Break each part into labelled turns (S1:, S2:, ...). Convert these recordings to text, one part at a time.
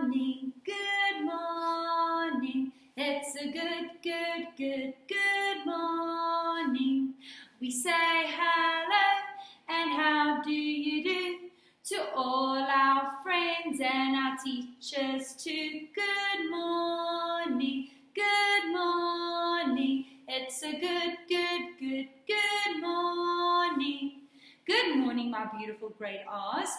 S1: morning, good morning. It's a good morning. We say hello and how do you do to all our friends and our teachers too. Good morning, good morning. It's a good morning. Good morning, my beautiful grade R's.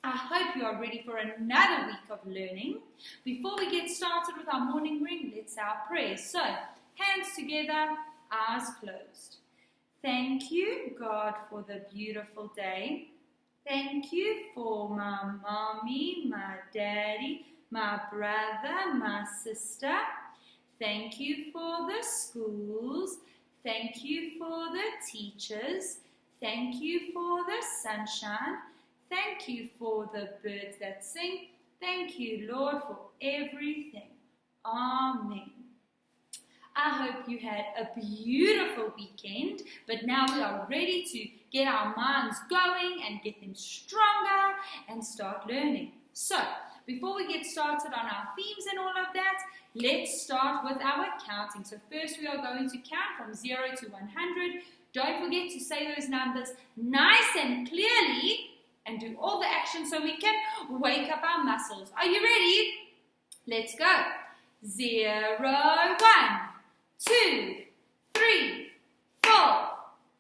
S1: I hope you are ready for another week of learning. Before we get started with our morning ring, let's say our prayers. So, hands together, eyes closed. Thank you, God, for the beautiful day. Thank you for my mommy, my daddy, my brother, my sister. Thank you for the schools. Thank you for the teachers. Thank you for the sunshine. Thank you for the birds that sing. Thank you, Lord, for everything. Amen. I hope you had a beautiful weekend, but now we are ready to get our minds going and get them stronger and start learning. So, before we get started on our themes and all of that, let's start with our counting. So first we are going to count from 0 to 100. Don't forget to say those numbers nice and clearly and do all the actions so we can wake up our muscles. Are you ready? Let's go. 0, 1, 2, 3, 4,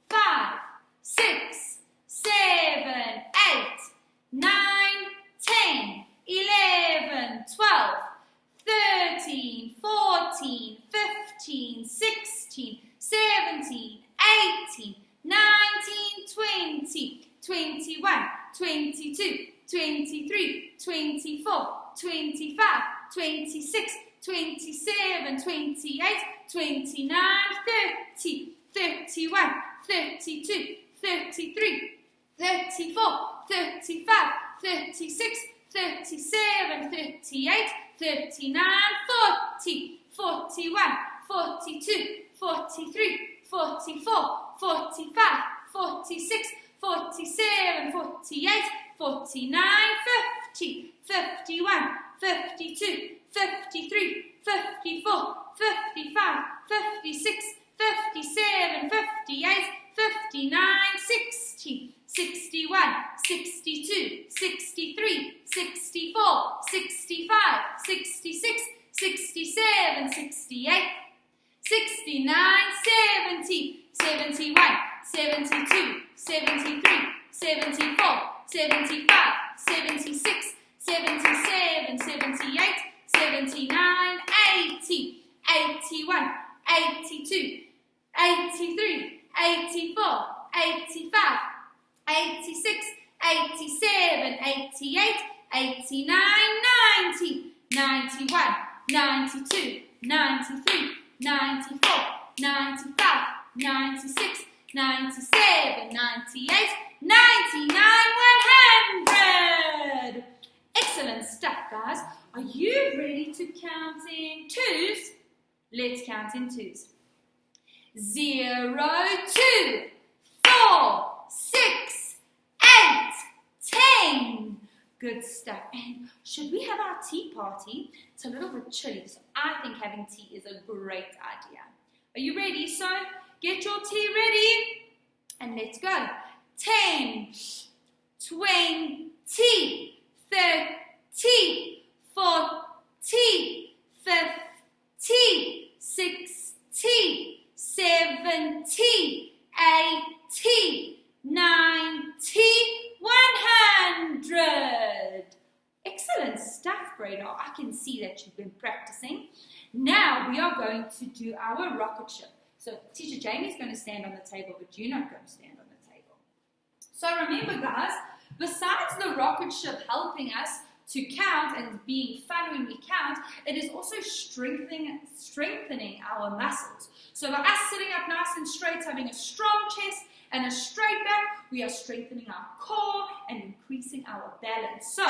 S1: 5, 6, 7, 8, 9, 10, 11, 12, 13, 14, 15, 16, 17, 18, 19, 20, 21, 22, 23, 24, 25, 26, 27, 28, 29, 30, 31, 32, 33, 34, 35, 36, 37, 38, 39, 40, 41, 42, 43, 44, 45, 46, 47, 48, 49, 50, 51, 52, 53, 54, 55, 56, 57, 58, 59, 60, 61, 62, 63, 64, 65, 66, 67, 68, 69, 70, 71, 72, 73, 74, 75, 76, 77, 78, 79, 80, 81, 82, 83, 84, 85, 86, 87, 88, 89, 90, 91, 92, 93, 94, 95, 96, 97, 98, 99, 100. Excellent stuff, guys. Are you ready to count in twos? Let's count in twos. 0, 2, 4, 6, 8, 10. Good stuff. And should we have our tea party? It's a little bit chilly, so I think having tea is a great idea. Are you ready? So get your tea ready and let's go. 10, 20, 30, 40, 50, 60, 70, 80, 90, 100. Excellent stuff, grade R. I can see that you've been practicing. Now we are going to do our rocket ship. So Teacher Jamy is going to stand on the table, but you're not going to stand on the table. So remember, guys, besides the rocket ship helping us to count and being fun when we count, it is also strengthening our muscles. So by us sitting up nice and straight, having a strong chest and a straight back, we are strengthening our core and increasing our balance. So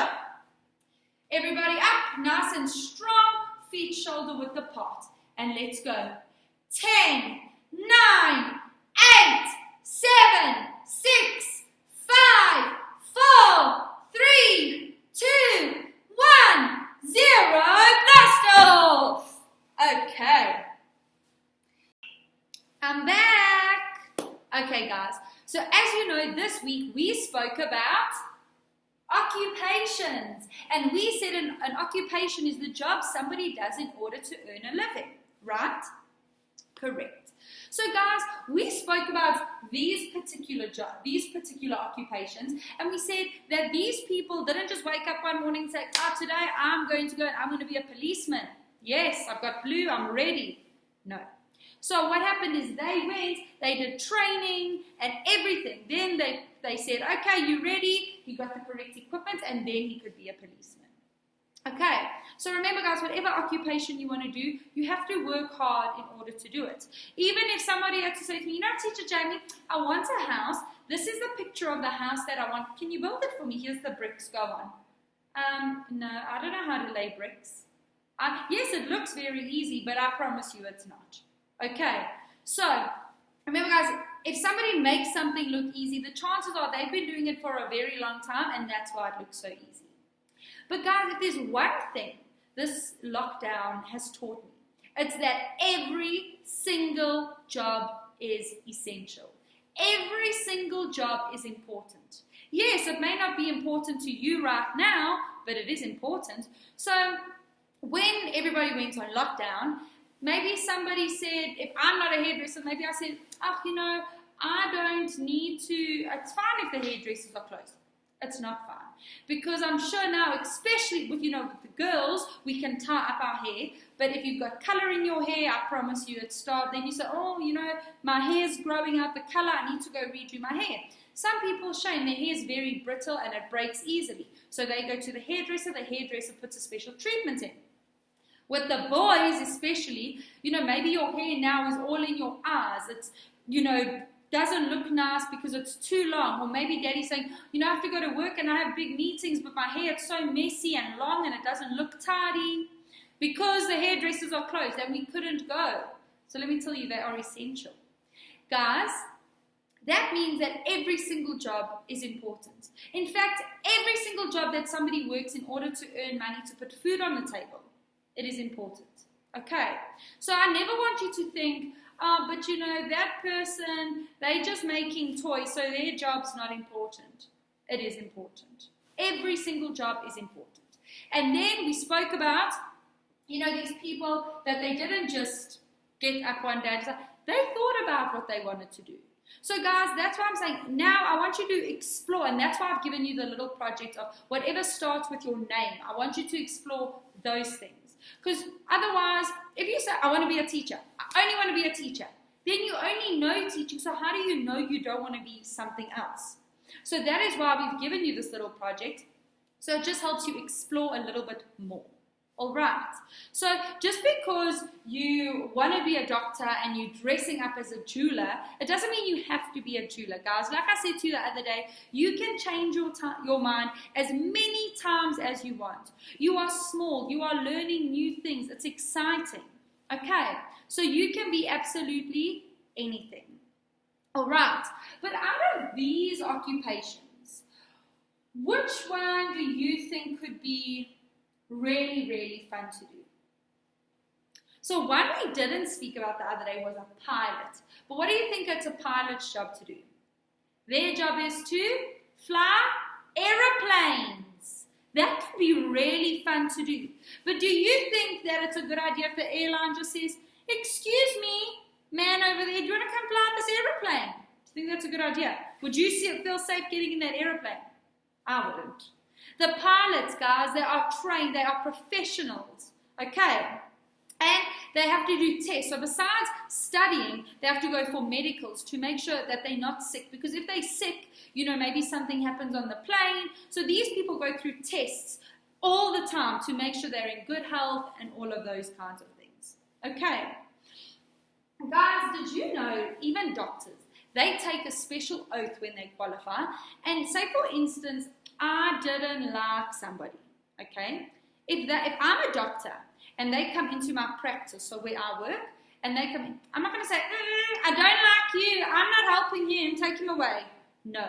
S1: everybody up, nice and strong, feet shoulder width apart. And let's go. 10, 9, 8, 7, 6, 5, 4, 3, 2, 1, 0. Okay, guys. So as you know, this week we spoke about occupations. And we said an occupation is the job somebody does in order to earn a living, right? Correct. So guys, we spoke about these particular occupations, and we said that these people didn't just wake up one morning and say, today I'm going to go and I'm going to be a policeman. Yes, I've got blue, I'm ready. No. So what happened is they did training and everything. Then they said, okay, you ready? He got the correct equipment, and then he could be a policeman. Okay, so remember guys, whatever occupation you want to do, you have to work hard in order to do it. Even if somebody had to say to me, Teacher Jamie, I want a house. This is the picture of the house that I want. Can you build it for me? Here's the bricks, go on. No, I don't know how to lay bricks. Yes, it looks very easy, but I promise you it's not. Okay, so remember guys, if somebody makes something look easy, the chances are they've been doing it for a very long time, and that's why it looks so easy. But guys, if there's one thing this lockdown has taught me, it's that every single job is essential. Every single job is important. Yes, it may not be important to you right now, but it is important. So when everybody went on lockdown, maybe somebody said, if I'm not a hairdresser, maybe I said, I don't need to, it's fine if the hairdressers are closed. It's not fine. Because I'm sure now, especially with, with the girls, we can tie up our hair. But if you've got color in your hair, I promise you, then you say, my hair's growing out the color, I need to go redo my hair. Some people, Shane, their hair is very brittle and it breaks easily. So they go to the hairdresser puts a special treatment in. With the boys especially, maybe your hair now is all in your eyes. It's, doesn't look nice because it's too long. Or maybe daddy's saying, I have to go to work and I have big meetings, but my hair is so messy and long and it doesn't look tidy. Because the hairdressers are closed and we couldn't go. So let me tell you, they are essential. Guys, that means that every single job is important. In fact, every single job that somebody works in order to earn money to put food on the table, it is important. Okay, so I never want you to think, but that person, they're just making toys, so their job's not important. It is important. Every single job is important. And then we spoke about, these people that they didn't just get up one day and say, they thought about what they wanted to do. So guys, that's why I'm saying, now I want you to explore, and that's why I've given you the little project of whatever starts with your name. I want you to explore those things. Because otherwise, if you say, I want to be a teacher, I only want to be a teacher, then you only know teaching. So how do you know you don't want to be something else? So that is why we've given you this little project. So it just helps you explore a little bit more. All right. So just because you want to be a doctor and you're dressing up as a jeweler, it doesn't mean you have to be a jeweler, guys. Like I said to you the other day, you can change your mind as many times as you want. You are small. You are learning new things. It's exciting. Okay. So you can be absolutely anything. All right. But out of these occupations, which one do you think could be really, really fun to do? So one we didn't speak about the other day was a pilot. But what do you think it's a pilot's job to do? Their job is to fly aeroplanes. That could be really fun to do. But do you think that it's a good idea if the airline just says, excuse me, man over there, do you want to come fly this aeroplane? Do you think that's a good idea? Would you feel safe getting in that aeroplane? I wouldn't. The pilots, guys, they are trained, they are professionals, okay? And they have to do tests. So besides studying, they have to go for medicals to make sure that they're not sick. Because if they're sick, maybe something happens on the plane. So these people go through tests all the time to make sure they're in good health and all of those kinds of things. Okay. Guys, did you know even doctors, they take a special oath when they qualify. And say, for instance, I didn't like somebody, okay? If I'm a doctor and they come into my practice, so where I work, and they come in, I'm not going to say, I don't like you, I'm not helping him, take him away. No.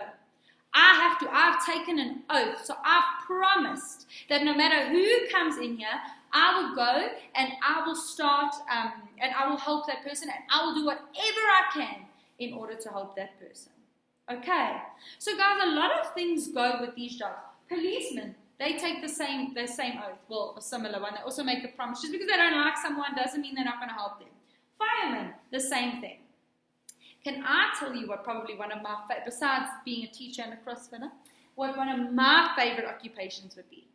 S1: I've taken an oath, so I've promised that no matter who comes in here, I will go and I will start and I will help that person and I will do whatever I can in order to help that person. Okay, so guys, a lot of things go with these jobs. Policemen, they take the same oath, well, a similar one. They also make a promise. Just because they don't like someone doesn't mean they're not going to help them. Firemen, the same thing. Can I tell you what probably one of my favorite, besides being a teacher and a CrossFitter, what one of my favorite occupations would be?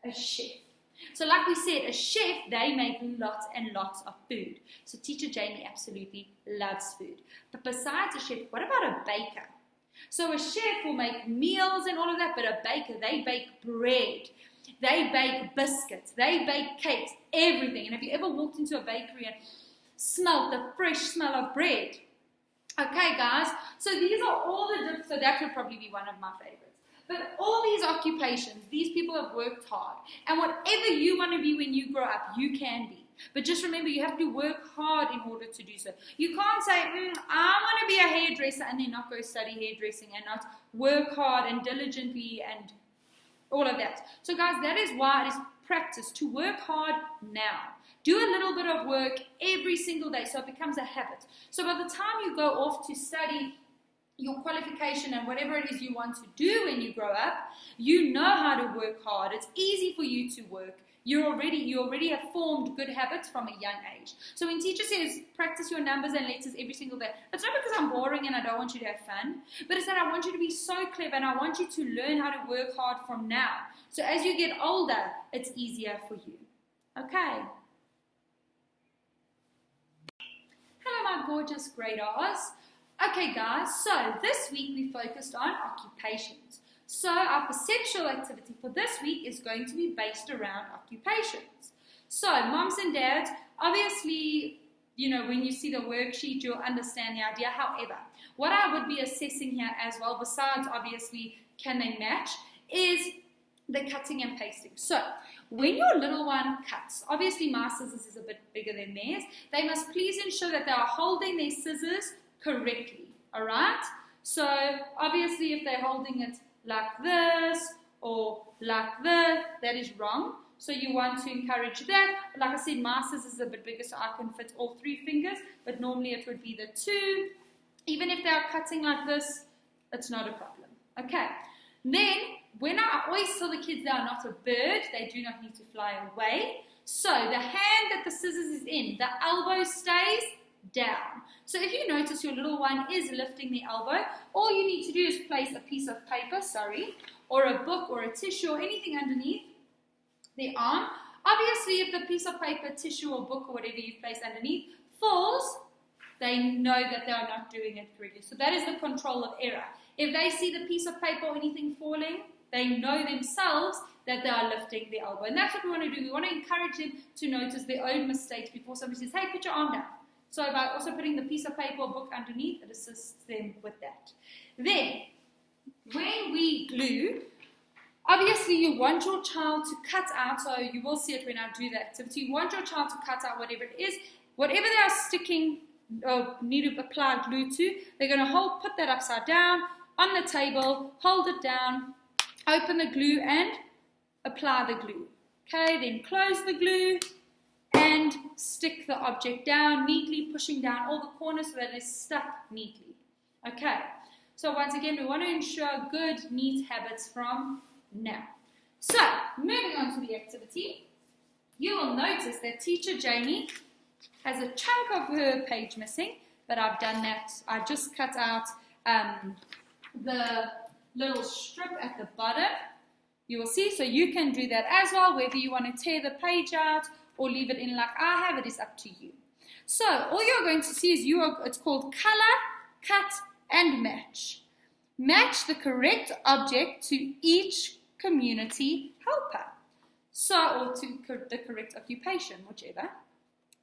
S1: A chef. So like we said, a chef, they make lots and lots of food. So Teacher Jamy absolutely loves food. But besides a chef, what about a baker? So a chef will make meals and all of that, but a baker, they bake bread. They bake biscuits. They bake cakes, everything. And have you ever walked into a bakery and smelled the fresh smell of bread? Okay, guys, so these are all the different, so that would probably be one of my favorites. But all these occupations, these people have worked hard. And whatever you want to be when you grow up, you can be. But just remember, you have to work hard in order to do so. You can't say, I want to be a hairdresser and then not go study hairdressing and not work hard and diligently and all of that. So guys, that is why it is practice to work hard now. Do a little bit of work every single day so it becomes a habit. So by the time you go off to study your qualification and whatever it is you want to do when you grow up, you know how to work hard. It's easy for you to work. You already have formed good habits from a young age. So when teacher says practice your numbers and letters every single day, it's not because I'm boring and I don't want you to have fun, but it's that I want you to be so clever and I want you to learn how to work hard from now. So as you get older, it's easier for you. Okay. Hello, my gorgeous grade R's. Okay, guys, so this week we focused on occupations. So our perceptual activity for this week is going to be based around occupations. So moms and dads, obviously, when you see the worksheet, you'll understand the idea. However, what I would be assessing here as well, besides obviously can they match, is the cutting and pasting. So when your little one cuts, obviously my scissors is a bit bigger than theirs, they must please ensure that they are holding their scissors correctly, all right? So obviously if they're holding it like this or like this, that is wrong. So you want to encourage that. Like I said, my scissors is a bit bigger so I can fit all 3 fingers, but normally it would be the 2. Even if they are cutting like this, it's not a problem. Okay, then when I always tell the kids they are not a bird, they do not need to fly away. So the hand that the scissors is in, the elbow stays down. So if you notice your little one is lifting the elbow, all you need to do is place a piece of paper, or a book or a tissue or anything underneath their arm. Obviously, if the piece of paper, tissue or book or whatever you've placed underneath falls, they know that they are not doing it correctly. So that is the control of error. If they see the piece of paper or anything falling, they know themselves that they are lifting the elbow. And that's what we want to do. We want to encourage them to notice their own mistakes before somebody says, hey, put your arm down. So by also putting the piece of paper or book underneath, it assists them with that. Then, when we glue, obviously you want your child to cut out, so you will see it when I do the activity, you want your child to cut out whatever it is, whatever they are sticking or need to apply glue to, they're going to put that upside down on the table, hold it down, open the glue and apply the glue. Okay, then close the glue and stick the object down neatly, pushing down all the corners so that it is stuck neatly. Okay, so once again, we want to ensure good, neat habits from now. So, moving on to the activity, you will notice that Teacher Jamy has a chunk of her page missing, but I've done that. I just cut out the little strip at the bottom. You will see, so you can do that as well, whether you want to tear the page out or leave it in like I have, it is up to you. So all you're going to see is it's called color, cut, and match. Match the correct object to each community helper. Or to the correct occupation, whichever.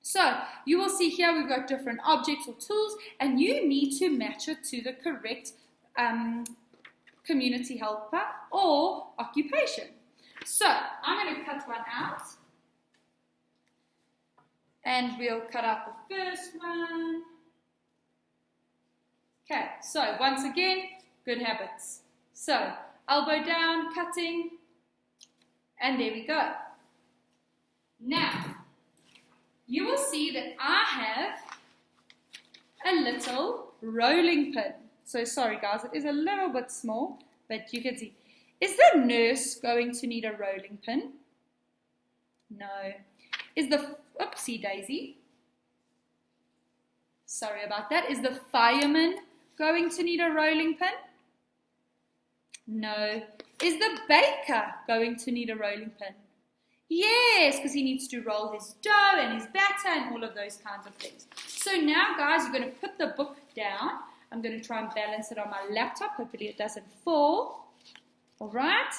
S1: So you will see here we've got different objects or tools, and you need to match it to the correct community helper or occupation. So I'm going to cut one out. And we'll cut out the first one. Okay, so once again, good habits. So, elbow down, cutting, and there we go. Now, you will see that I have a little rolling pin. So sorry guys, it is a little bit small, but you can see. Is the nurse going to need a rolling pin? No. Is the, oopsie daisy. Sorry about that. Is the fireman going to need a rolling pin? No. Is the baker going to need a rolling pin? Yes, because he needs to roll his dough and his batter and all of those kinds of things. So now, guys, you're going to put the book down. I'm going to try and balance it on my laptop. Hopefully it doesn't fall. All right.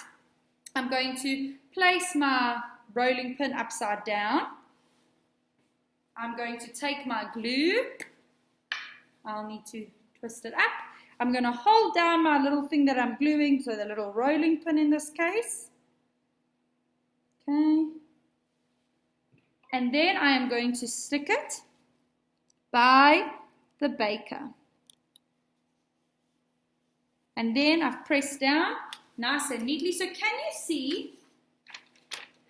S1: I'm going to place my rolling pin upside down. I'm going to take my glue. I'll need to twist it up. I'm going to hold down my little thing that I'm gluing, so the little rolling pin in this case. Okay. And then I am going to stick it by the baker. And then I've pressed down nice and neatly. So can you see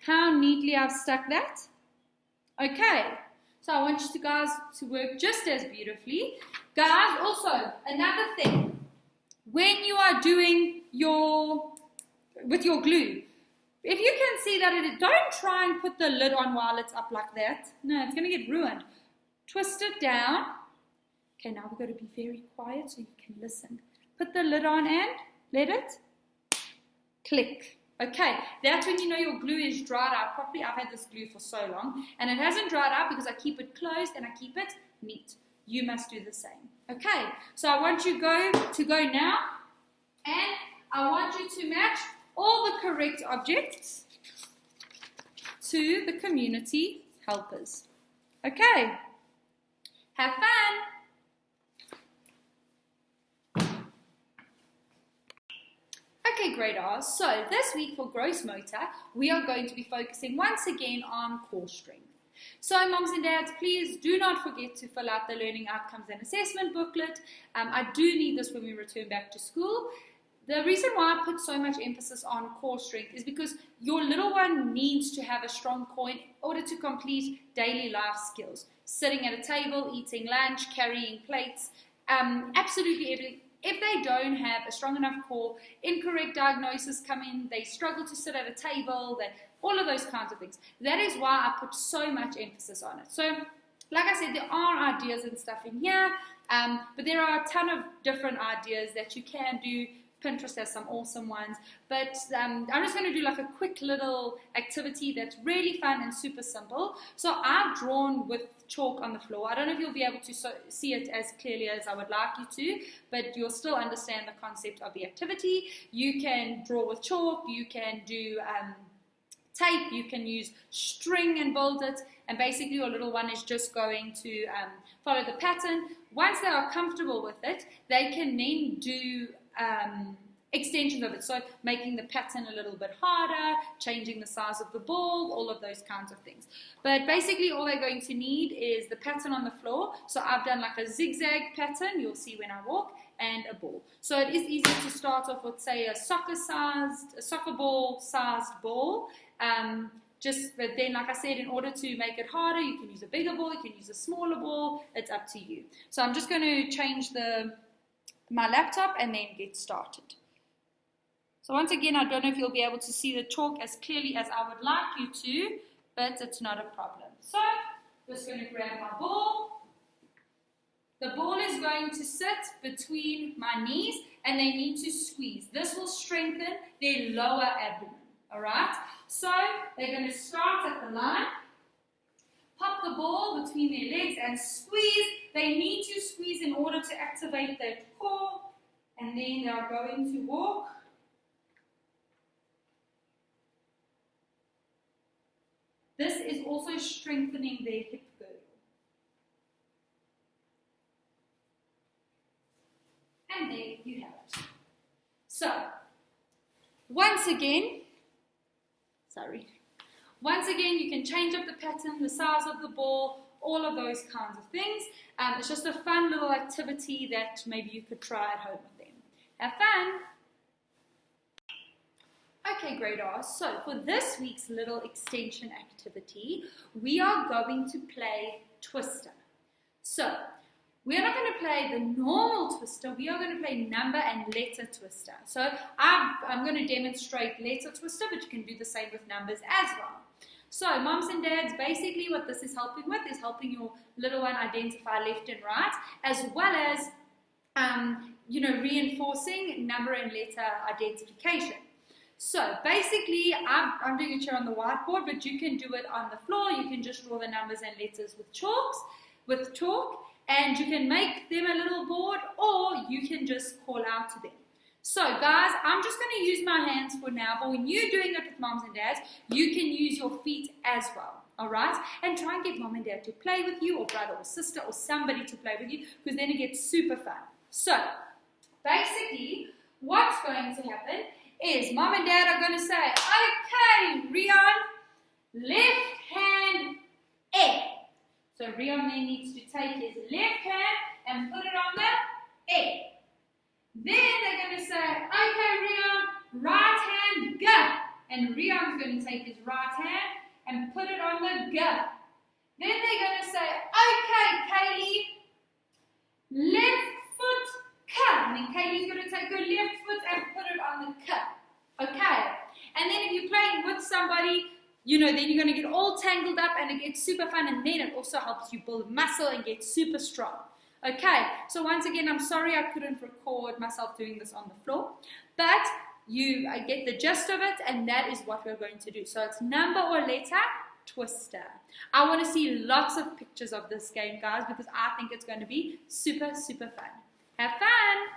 S1: how neatly I've stuck that? Okay. So I want you guys to work just as beautifully. Guys, also, another thing. When you are doing with your glue, if you can see that don't try and put the lid on while it's up like that. No, it's going to get ruined. Twist it down. Okay, now we've got to be very quiet so you can listen. Put the lid on and let it click. Okay, that's when you know your glue is dried out properly. I've had this glue for so long and it hasn't dried out because I keep it closed and I keep it neat. You must do the same. Okay, so I want you to go now and I want you to match all the correct objects to the community helpers. Okay, have fun. Okay, grade R's. So this week for gross motor, we are going to be focusing once again on core strength. So moms and dads, please do not forget to fill out the learning outcomes and assessment booklet. I do need this when we return back to school. The reason why I put so much emphasis on core strength is because your little one needs to have a strong core in order to complete daily life skills. Sitting at a table, eating lunch, carrying plates, absolutely everything. If they don't have a strong enough core, incorrect diagnosis come in, they struggle to sit at a table, all of those kinds of things. That is why I put so much emphasis on it. So, like I said, there are ideas and stuff in here, but there are a ton of different ideas that you can do. Pinterest has some awesome ones, but I'm just going to do like a quick little activity that's really fun and super simple. So I've drawn with chalk on the floor. I don't know if you'll be able to see it as clearly as I would like you to, but you'll still understand the concept of the activity. You can draw with chalk, you can do tape, you can use string and build it, and basically your little one is just going to follow the pattern. Once they are comfortable with it, they can then do extensions of it, so making the pattern a little bit harder, changing the size of the ball, all of those kinds of things. But basically all they're going to need is the pattern on the floor. So I've done like a zigzag pattern, you'll see when I walk, and a ball. So it is easy to start off with, say, a soccer ball sized ball. But then, like I said, in order to make it harder, you can use a bigger ball, you can use a smaller ball, it's up to you. So I'm just going to change my laptop and then get started. So once again, I don't know if you'll be able to see the chalk as clearly as I would like you to, but it's not a problem. So I'm just going to grab my ball. The ball is going to sit between my knees and they need to squeeze. This will strengthen their lower abdomen. Alright? So they're going to start at the line. Pop the ball between their legs and squeeze. They need to squeeze in order to activate their core. And then they are going to walk. This is also strengthening their hip girdle. And there you have it. So, once again, you can change up the pattern, the size of the ball, all of those kinds of things. It's just a fun little activity that maybe you could try at home with them. Have fun! Okay, grade R, so for this week's little extension activity, we are going to play Twister. So, We are not going to play the normal twister. We are going to play number and letter twister. So I'm going to demonstrate letter twister, but you can do the same with numbers as well. So moms and dads, basically what this is helping with is helping your little one identify left and right, as well as reinforcing number and letter identification. So basically, I'm doing it here on the whiteboard, but you can do it on the floor. You can just draw the numbers and letters with chalk, and you can make them a little board, or you can just call out to them. So guys, I'm just going to use my hands for now, but when you're doing it with moms and dads, you can use your feet as well, all right? And try and get mom and dad to play with you, or brother or sister or somebody to play with you, because then it gets super fun. So basically, what's going to happen is mom and dad are going to say, okay, Rion, left hand A. So Rion then needs to take his left hand and put it on the A. Then they're going to say, okay, Rion, right hand G. And Rion's going to take his right hand and put it on the G. Then they're going to say, okay, Kaylee, left foot K. And then Kaylee's going to take her left foot and put it on the K. Okay. And then if you're playing with somebody, then you're going to get all tangled up and it gets super fun, and then it also helps you build muscle and get super strong. Okay, so once again, I'm sorry I couldn't record myself doing this on the floor, but I get the gist of it, and that is what we're going to do. So it's number or letter twister. I want to see lots of pictures of this game, guys, because I think it's going to be super, super fun. Have fun!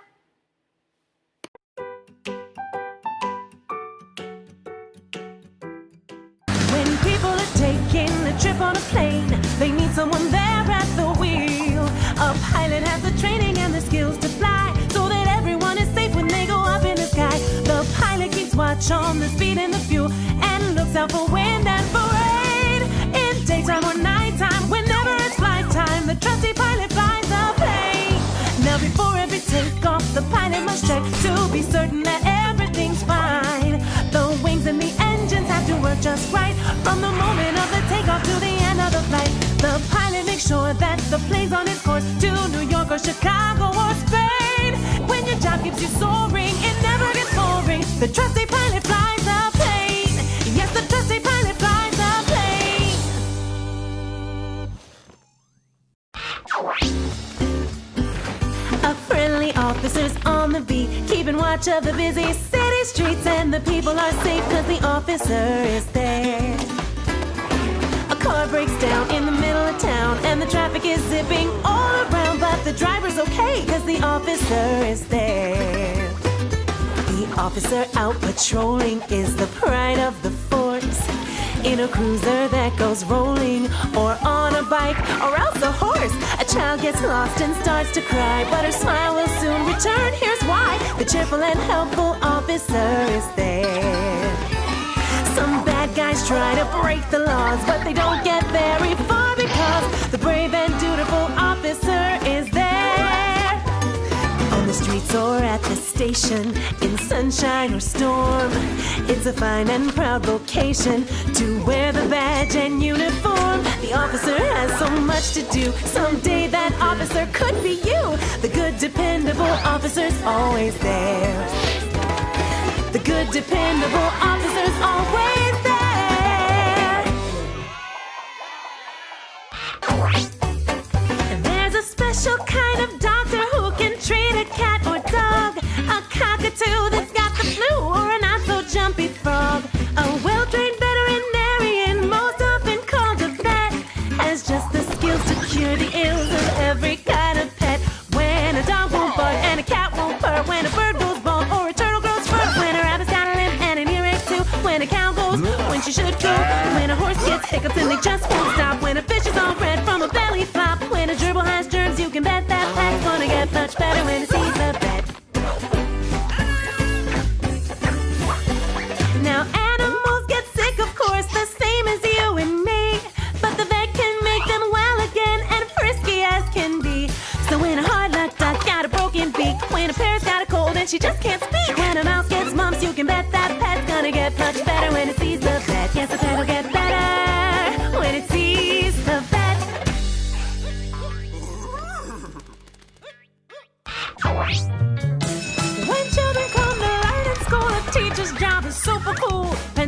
S2: When people are taking a trip on a plane, they need someone there at the wheel. A pilot has the training and the skills to fly, so that everyone is safe when they go up in the sky. The pilot keeps watch on the speed and the fuel, and looks out for wind and for rain. In daytime or nighttime, whenever it's flight time, the trusty pilot flies the plane. Now before every takeoff, the pilot must check to be certain that everything's fine. The wings and the engines have to work just right, from the moment of the takeoff to the end of the flight. The pilot makes sure that the plane's on its course to New York or Chicago or Spain. When your job keeps you soaring, it never gets boring. The trusty pilot flies the plane. Yes, the trusty pilot flies the plane. A friendly officer's on the beat, keeping watch of the busy city streets, and the people are safe because the officer is there. A car breaks down in the middle of town, and the traffic is zipping all around, but the driver's okay because the officer is there. The officer out patrolling is the pride of the force, in a cruiser that goes rolling, or on a bike, or else a horse. A child gets lost and starts to cry, but her smile will soon return. Here's why: the cheerful and helpful officer is there. Some bad guys try to break the laws, but they don't get very far because the brave and dutiful officer is there. On the streets or at the station, in sunshine or storm, it's a fine and proud vocation to wear the badge and uniform. The officer has so much to do. Someday that officer could be you. The good, dependable officer's always there. The good, dependable officer's always there. And there's a special kind of doctor who can treat a cat or dog, a cockatoo that's got the flu, or a not-so-jumpy frog. A well-trained veterinarian, most often called a vet, has just the skills to cure the ills of every kind of pet. When a dog won't bark and a cat won't purr, when a bird goes bald or a turtle grows fur, when a rabbit's got a limp and an earache too, when a cow goes when she should go, when a horse gets hiccups and they just won't stop, when a fish is all red from a belly flop, when a gerbil has germs, you can bet that pet's gonna get much better when it sees the vet. Now animals get sick, of course, the same as you and me, but the vet can make them well again and frisky as can be. So when a hard luck duck's got a broken beak, when a parrot's got a cold and she just can't speak, when a mouse gets mumps, you can bet that pet's gonna get much better when it sees the vet. Yes, the pet will get better when it sees the vet.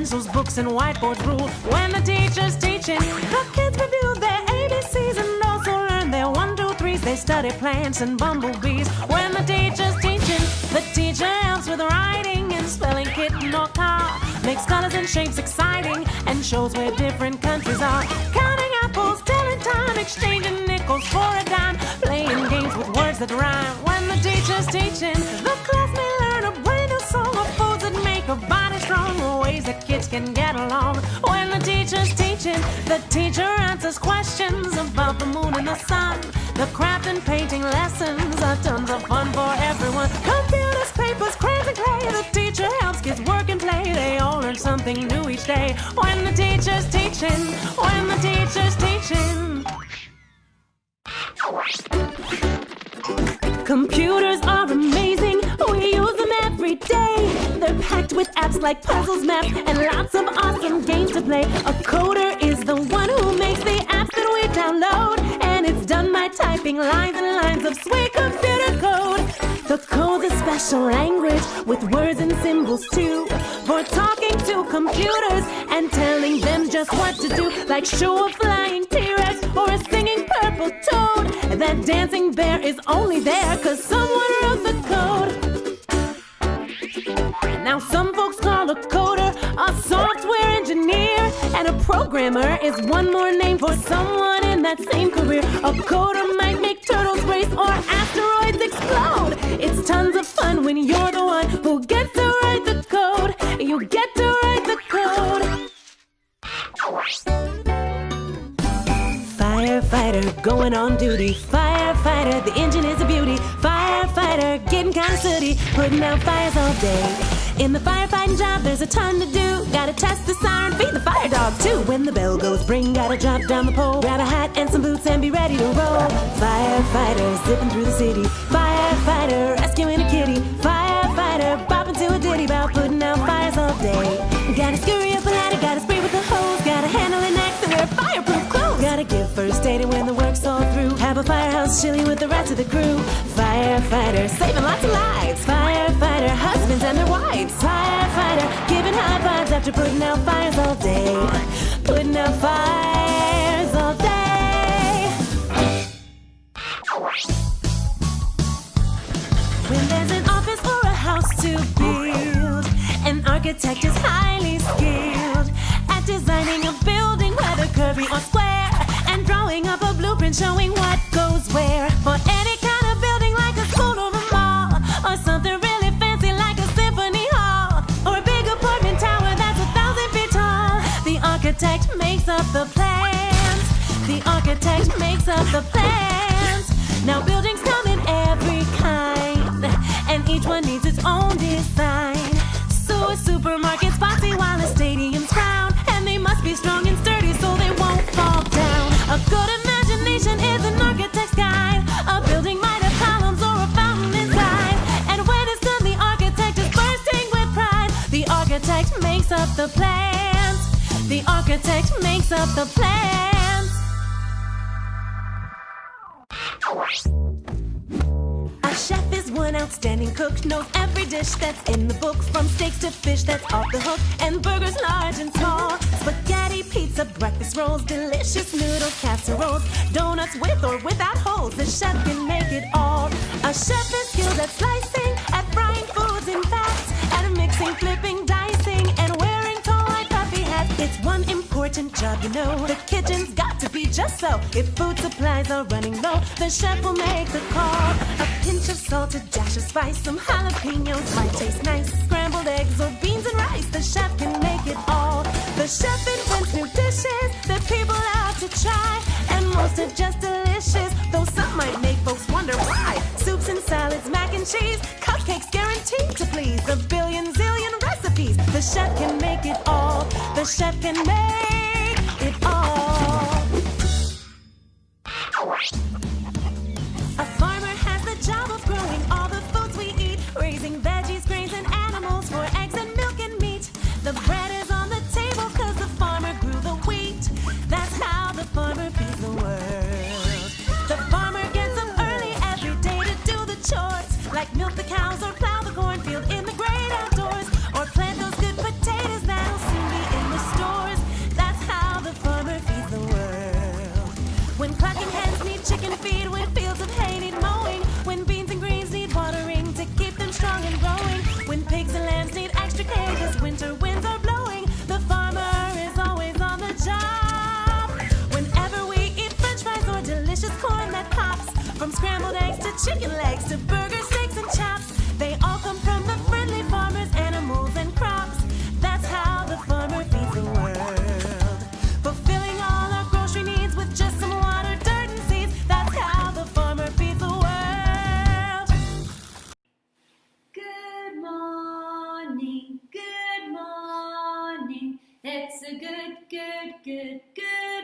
S2: pencils, books, and whiteboards rule. When the teacher's teaching, the kids review their ABCs and also learn their 1, 2, 3s. They study plants and bumblebees. When the teacher's teaching, the teacher helps with writing and spelling kitten or car. Makes colors and shapes exciting and shows where different countries are. Counting apples, telling time, exchanging nickels for a dime. Playing games with words that rhyme. When the teacher's teaching, the class may learn a brand new song of foods that make a body strong. Ways that kids can get along. When the teacher's teaching, the teacher answers questions about the moon and the sun. The craft and painting lessons are tons of fun for everyone. Computers, papers, crayons, and clay. The teacher helps kids work and play. They all learn something new each day. When the teacher's teaching, when the teacher's teaching. Computers are amazing, we use them every day. They're packed with apps like puzzles, maps, and lots of awesome games to play. A coder is the one who makes the apps that we download, and it's done by typing lines and lines of sweet computer code. The code's a special language with words and symbols too, for talking to computers and telling them just what to do, like show a flying T-Rex or a singing purple toad. That dancing bear is only there 'cause someone wrote the code. Now some folks call a coder a software engineer, and a programmer is one more name for someone in that same career. A coder might make turtles race or asteroids explode. It's tons of fun when you're the one who gets to write the code. You get to write the code. Firefighter going on duty. Firefighter, the engine is a beauty. Firefighter getting kinda sooty, putting out fires all day. In the firefighting job, there's a ton to do. Gotta test the siren, feed the fire dog too. When the bell goes ring, gotta drop down the pole. Grab a hat and some boots and be ready to roll. Firefighter zipping through the city. Firefighter rescuing a kitty. Firefighter bopping to a ditty about putting out fires all day. Gotta scurry up a ladder, gotta spray with the hose. Gotta handle an axe and wear fireproof clothes. Gotta give first aid when the work's all through. Have a firehouse chilly with the rest of the crew. Firefighter saving lots of lives. Firefighter husbands and their wives. Firefighter giving high fives after putting out fires all day. Putting out fires all day. When there's an office or a house to build, an architect is highly skilled at designing a building, whether curvy or square, and drawing up a blueprint showing what goes where. For any kind of building like a school or a mall, or something really fancy like a symphony hall, or a big apartment tower that's 1,000 feet tall. The architect makes up the plans. The architect makes up the plans. Now buildings come in every kind, and each one needs its own design. So a supermarket's boxy while a stadium's round, and they must be strong and sturdy so they won't fall down. A good imagination is an architect's guide. A building might have columns or a fountain inside, and when it's done, the architect is bursting with pride. The architect makes up the plans. The architect makes up the plans. A chef is one outstanding cook, knows every dish that's in the book, from steaks to fish that's off the hook, and burgers large and small. Spaghetti, pizza, breakfast rolls, delicious noodles, casseroles, donuts with or without holes. The chef can make it all. A chef is skilled at slicing, at frying foods in fats, at mixing, flipping, dicing, and wearing tall white puffy hats. It's one important job, you know. The kitchen's got to be just so. If food supplies are running low, the chef will make the call. A pinch of salt, a dash of spice, some jalapenos might taste nice. Scrambled eggs or beans and rice, the chef can make it all. The chef invents new dishes that people love to try, and most are just delicious, though some might make folks wonder why. Soups and salads, mac and cheese, cupcakes guaranteed to please. A billion zillion recipes, the chef can make it all. The chef can make it all. A farmer has the job of growing all the foods we eat, raising veggies, grains, and animals for eggs and milk and meat. The bread is on the table 'cause the farmer grew the wheat. That's how the farmer feeds the world. The farmer gets up early every day to do the chores, like milk the cows or plow the cornfield in the great outdoors, or plant those good potatoes that'll soon be
S1: morning, good morning. It's a good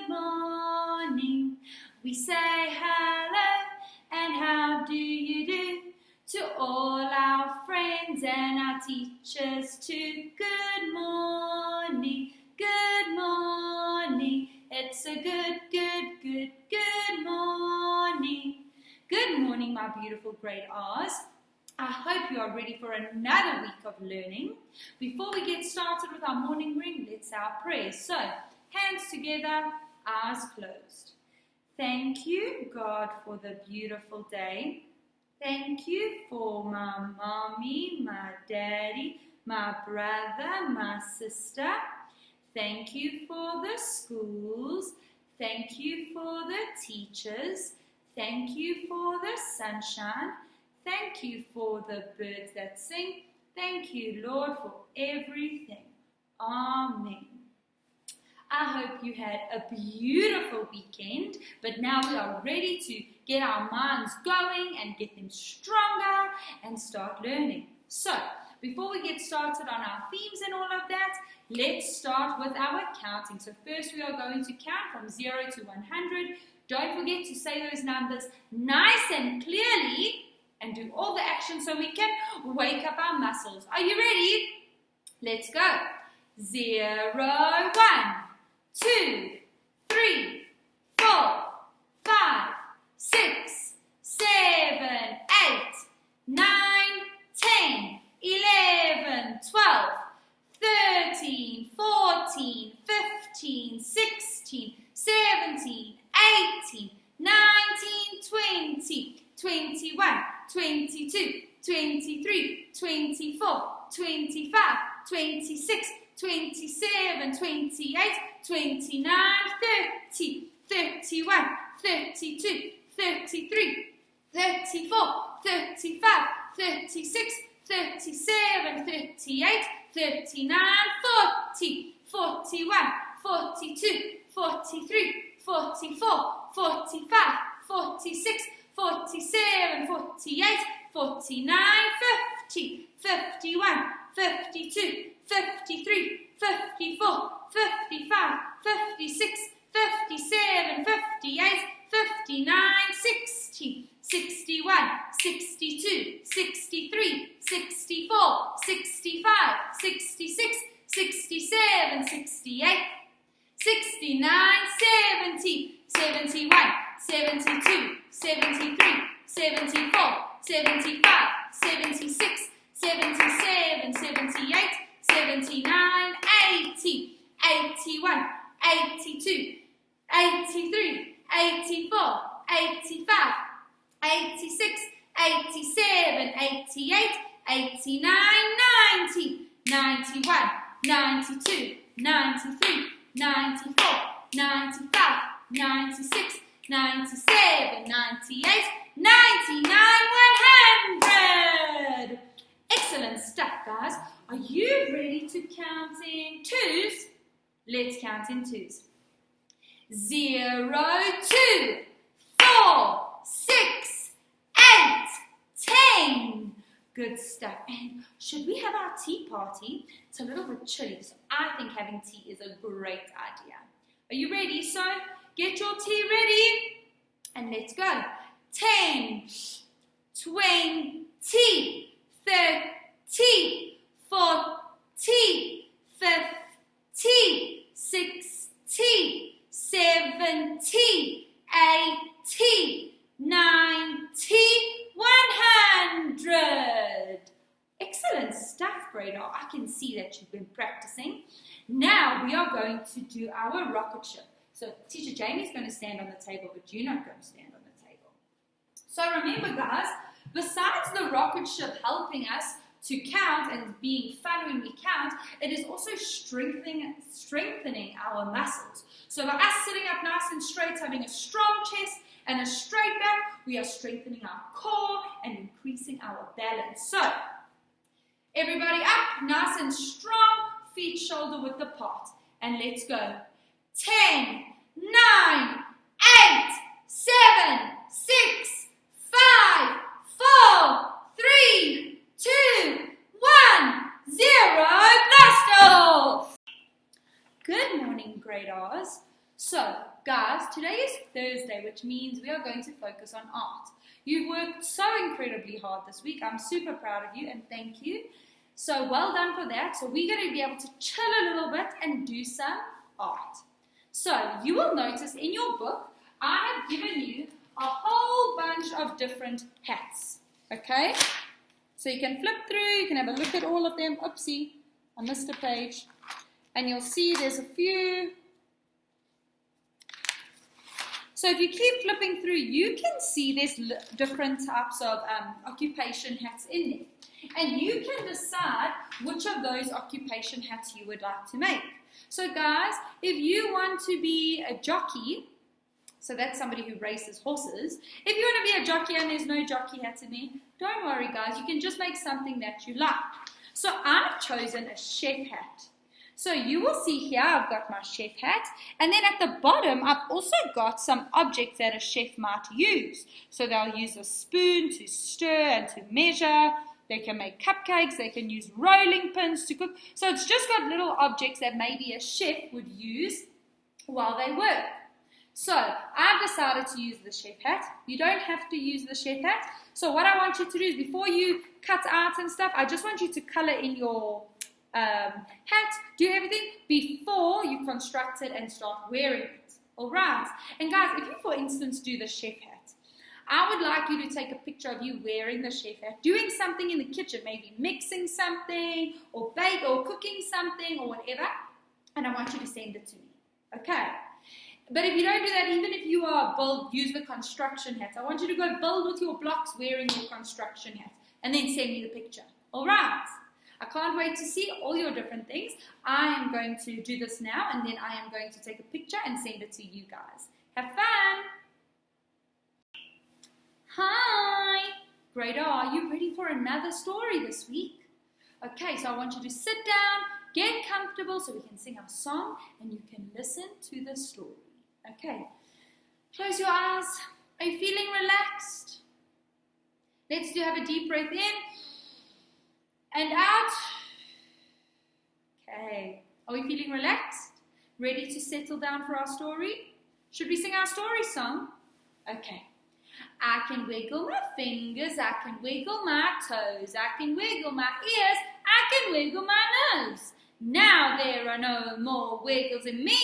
S1: morning. We say hello and how do you do to all our friends and our teachers too. Good morning, good morning. It's a good morning. Good morning, my beautiful grade R's. I hope you are ready for another week of learning. Before we get started with our morning ring, let's say our prayers. So, hands together, eyes closed. Thank you, God, for the beautiful day. Thank you for my mommy, my daddy, my brother, my sister. Thank you for the schools. Thank you for the teachers. Thank you for the sunshine. Thank you for the birds that sing. Thank you, Lord, for everything. Amen. I hope you had a beautiful weekend, but now we are ready to get our minds going and get them stronger and start learning. So, before we get started on our themes and all of that, let's start with our counting. So first we are going to count from 0 to 100. Don't forget to say those numbers nice and clearly and do all the actions so we can wake up our muscles. Are you ready? Let's go. 0, 1, 2, 3, 4, 5, 6, 7, 8, 9, 10, 11, 12, 13, 14, 15, 16, 17, 18, 19, 20, 21, 22, 23, 24, 25, 26, 27, 28, 29, 30, 31, 32, 33, 34, 35, 36, 37, 38, 39, 40, 41, 42, 43, 44, 45, 46, 47, 48, 49, 50, 51, 52, 53, 54, 55, 56, 57, 58, 59, 60, 61, 62, 63, 64, 65, 66, 67, 68, 69, 70, 71, 72, 73, 74, 75, 76, 77, 78, 79, 80, 81, 82, 83, 84, 85, 86, 87, 88, 89, 90, 91, 92, 93, 94, 95, 96, 97, 98, 99, 100. Excellent stuff, guys. Are you ready to count in twos? Let's count in twos. 0, 2, 4, 6, 8, 10. Good stuff. And should we have our tea party? It's a little bit chilly, so I think having tea is a great idea. Are you ready? So get your tea ready and let's go. 10, 20, 30, 40, 50, 60, 70, 80, 90, 100. Excellent stuff, grade R. I can see that you've been practicing. Now we are going to do our rocket ship. So Teacher Jamy is going to stand on the table, but you're not going to stand on the table. So remember, guys, besides the rocket ship helping us to count and being fun when we count, it is also strengthening our muscles. So by us sitting up nice and straight, having a strong chest and a straight back, we are strengthening our core and increasing our balance. So everybody up, nice and strong, feet shoulder width apart. And let's go. 10, 9, 8, 7, 6, 5, 4, 3, 2, 1, 0. grade R's. So, guys, today is Thursday, which means we are going to focus on art. You've worked so incredibly hard this week. I'm super proud of you and thank you. So, well done for that. So, we're going to be able to chill a little bit and do some art. So, you will notice in your book, I have given you a whole bunch of different hats. Okay? So, you can flip through, you can have a look at all of them. Oopsie, I missed a page. And you'll see there's a few. So if you keep flipping through, you can see there's different types of occupation hats in there. And you can decide which of those occupation hats you would like to make. So guys, if you want to be a jockey, so that's somebody who races horses. If you want to be a jockey and there's no jockey hat in there, don't worry guys, you can just make something that you like. So I've chosen a chef hat. So you will see here I've got my chef hat, and then at the bottom I've also got some objects that a chef might use. So they'll use a spoon to stir and to measure. They can make cupcakes, they can use rolling pins to cook. So it's just got little objects that maybe a chef would use while they work. So I've decided to use the chef hat. You don't have to use the chef hat. So what I want you to do is before you cut out and stuff, I just want you to color in your hat, do everything before you construct it and start wearing it. Alright, and guys, if you for instance do the chef hat, I would like you to take a picture of you wearing the chef hat, doing something in the kitchen, maybe mixing something or bake or cooking something or whatever, and I want you to send it to me. Okay, but if you don't do that, even if you are use the construction hat, I want you to go build with your blocks wearing your construction hat and then send me the picture. Alright, I can't wait to see all your different things. I am going to do this now and then I am going to take a picture and send it to you guys. Have fun! Hi! Grade R, are you ready for another story this week? Okay, so I want you to sit down, get comfortable so we can sing our song and you can listen to the story. Okay, close your eyes. Are you feeling relaxed? Let's have a deep breath in and out. Okay, are we feeling relaxed? Ready to settle down for our story? Should we sing our story song? Okay. I can wiggle my fingers, I can wiggle my toes, I can wiggle my ears, I can wiggle my nose. Now there are no more wiggles in me.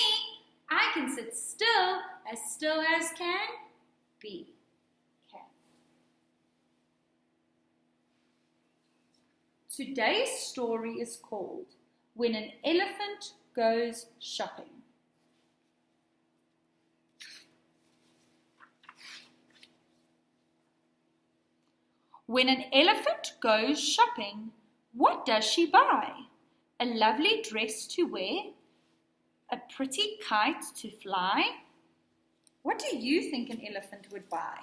S1: I can sit still as can be. Okay. Today's story is called When an Elephant Goes Shopping. When an elephant goes shopping, what does she buy? A lovely dress to wear? A pretty kite to fly? What do you think an elephant would buy?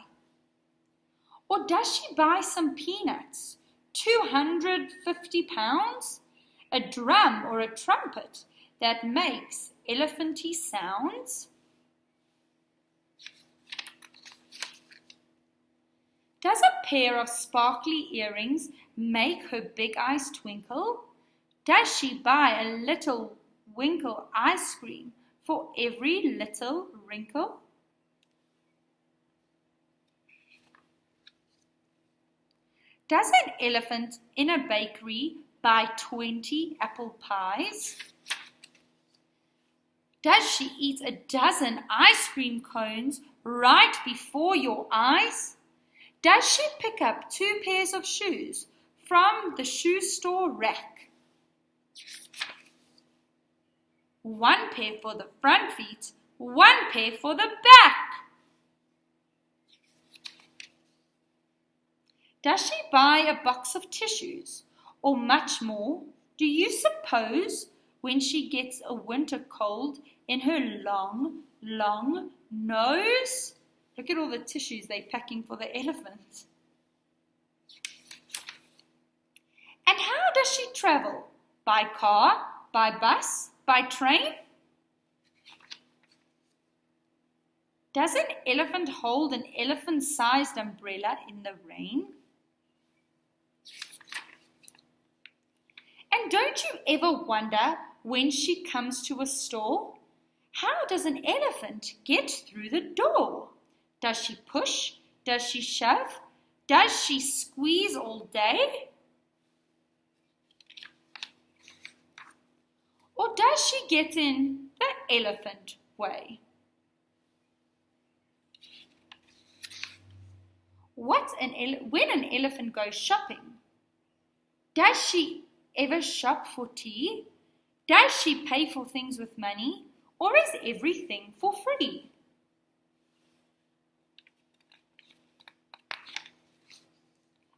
S1: Or does she buy some peanuts? 250 pounds? A drum or a trumpet that makes elephanty sounds? Does a pair of sparkly earrings make her big eyes twinkle? Does she buy a little winkle ice cream for every little wrinkle? Does an elephant in a bakery buy 20 apple pies? Does she eat a dozen ice cream cones right before your eyes? Does she pick up 2 pairs of shoes from the shoe store rack? 1 pair for the front feet, 1 pair for the back. Does she buy a box of tissues or much more? Do you suppose when she gets a winter cold in her long, long nose? Look at all the tissues they're packing for the elephant. And how does she travel? By car, by bus, by train? Does an elephant hold an elephant-sized umbrella in the rain? And don't you ever wonder when she comes to a store How does an elephant get through the door? Does she push? Does she shove? Does she squeeze all day? Or does she get in the elephant way? When an elephant goes shopping, does she ever shop for tea? Does she pay for things with money? Or is everything for free?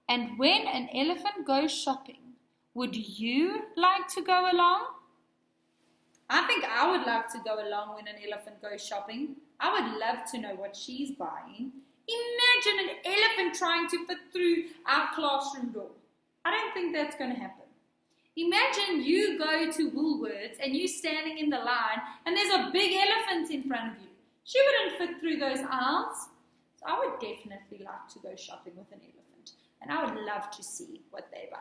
S1: And when an elephant goes shopping, would you like to go along? I think I would like to go along when an elephant goes shopping. I would love to know what she's buying. Imagine an elephant trying to fit through our classroom door. I don't think that's going to happen. Imagine you go to Woolworths and you're standing in the line and there's a big elephant in front of you. She wouldn't fit through those aisles. So I would definitely like to go shopping with an elephant. And I would love to see what they buy.